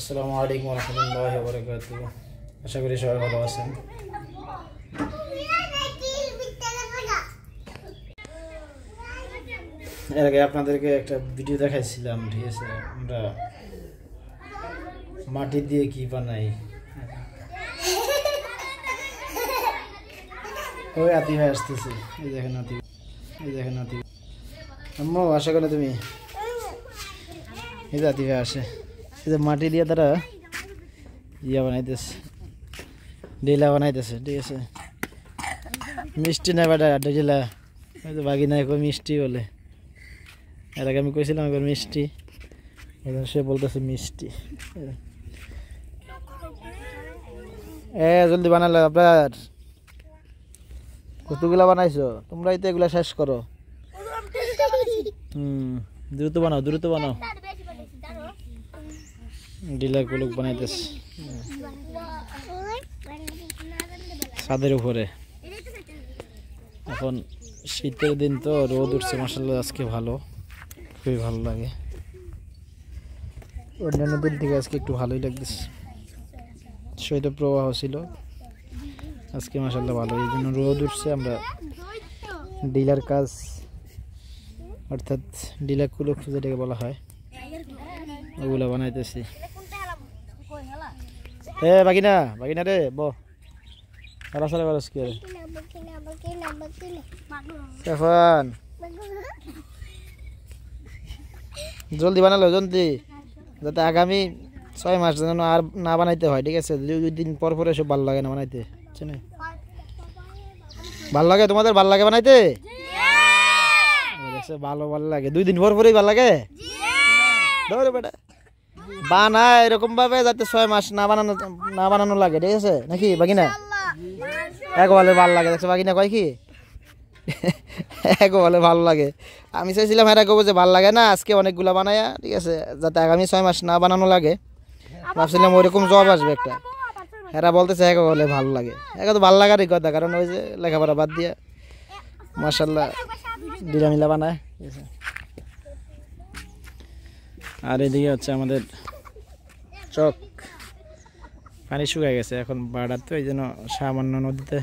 আসসালামু আলাইকুম ওয়া রাহমাতুল্লাহি ওয়া বারাকাতুহু। আশা করি সবাই ভালো আছেন। এর আগে আপনাদেরকে একটা ভিডিও দেখাইছিলাম, ঠিক আছে? আমরা মাটি দিয়ে কি বানাই। ওই আতি ভাই আসতেছে, এই দেখেন আতি, এই দেখেন আতি আম্মু আশা করো তুমি, এই যে আতি ভাই আসে, এই যে মাটি দিয়ে তারা ইয়া বানাইতেছে, ডিলা বানাইতেছে, ঠিক আছে? মিষ্টি না বেটা ডিলা, ওই যে বাগি নাই মিষ্টি বলে। এর আগে আমি কইছিলাম এবার মিষ্টি, এখন সে বলতেছে মিষ্টি। জলদি বানালে আপনার কতগুলা বানাইছো তোমরাই তো, এগুলা শেষ করো। দ্রুত বানাও, দ্রুত বানাও। ডিলা গুলো বানাইতেছে ছাদের উপরে। এখন শীতের দিন তো রোদ উঠছে, মাশাআল্লাহ আজকে ভালো, খুবই ভালো লাগে। অন্যান্য দিন থেকে আজকে একটু ভালোই লাগতেছে। শৈত্য প্রবাহ ছিল, আজকে মাশাআল্লাহ ভালো, এই জন্য রোদ উঠছে। আমরা ডিলার কাজ, অর্থাৎ ডিলা কুলুক যেটাকে বলা হয়, ওগুলা বানাইতেছি। বাগিনা বাগিনা রে ব সারা বারস কি রে স্টেফান, জলদি বানালো জলদি, যাতে আগামী 6 মাস যেন আর না বানাইতে হয়, ঠিক আছে? 2 দিন পর পরে সব ভালো লাগে না বানাইতে, বুঝছো না? ভালো লাগে তোমাদের, ভালো লাগে বানাইতে? ভালো ভালো লাগে, 2 দিন পর পরেই ভালো লাগে। ধরো বেটা বানায় এরকম ভাবে যাতে 6 মাস না বানানো লাগে, ঠিক আছে নাকি বাগিনা? এক বলে ভালো লাগে, দেখছো বাগিনা কয় কি এক বলে ভালো লাগে। আমি চাইছিলাম এরা কব যে ভালো লাগে না, আজকে অনেকগুলা বানায়া, ঠিক আছে, যাতে আগামী 6 মাস না বানানো লাগে। ভাবছিলাম ওইরকম জবাব আসবে একটা, এরা বলতেছে এক বলে ভালো লাগে। এক তো ভালো লাগারই কথা, কারণ ওই যে লেখাপড়া বাদ দিয়ে মাশাআল্লাহ ডিলা মিলা বানায়, ঠিক আছে? আর এদিকে হচ্ছে আমাদের চক, পানি শুকায় গেছে এখন বাড়ার, তো এই জন্য সামান্য নদীতে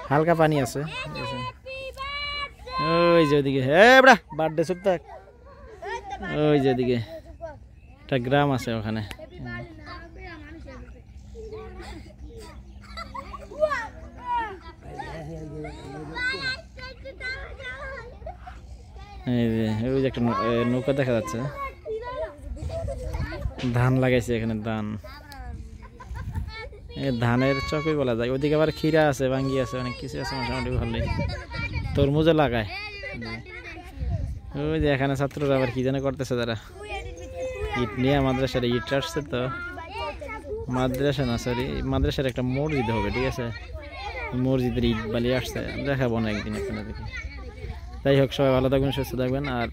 হালকা পানি আছে, ঠিক আছে? ওই যে ওদিকে বড়া বার্থডে চুপ থাক, ওই যে ওদিকে একটা গ্রাম আছে, ওখানে ওই যে একটা নৌকা দেখা যাচ্ছে, ধান লাগাইছে এখানে, ধানের চকই বলা যায়। ওদিকে আবার ক্ষীরা আছে, ভাঙ্গি আছে, অনেক কিছু আছে, মোটামুটি ভালোই। তরমুজও লাগায়। ওই যে এখানে ছাত্ররা আবার কি যেন করতেছে, তারা ইট নিয়ে মাদ্রাসার ইট আসছে, তো মাদ্রাসা না সরি মাদ্রাসার একটা মসজিদ হবে, ঠিক আছে? মসজিদের ইট বালি আসছে, দেখাবো না একদিন আপনাদেরকে। যাই হোক, সবাই ভালো থাকবেন, সুস্থ থাকবেন, আর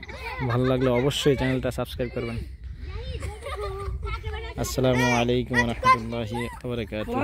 ভালো লাগলে অবশ্যই চ্যানেলটা সাবস্ক্রাইব করবেন। আসসালামু আলাইকুম ওয়া রাহমাতুল্লাহি ওয়া বারাকাতুহু।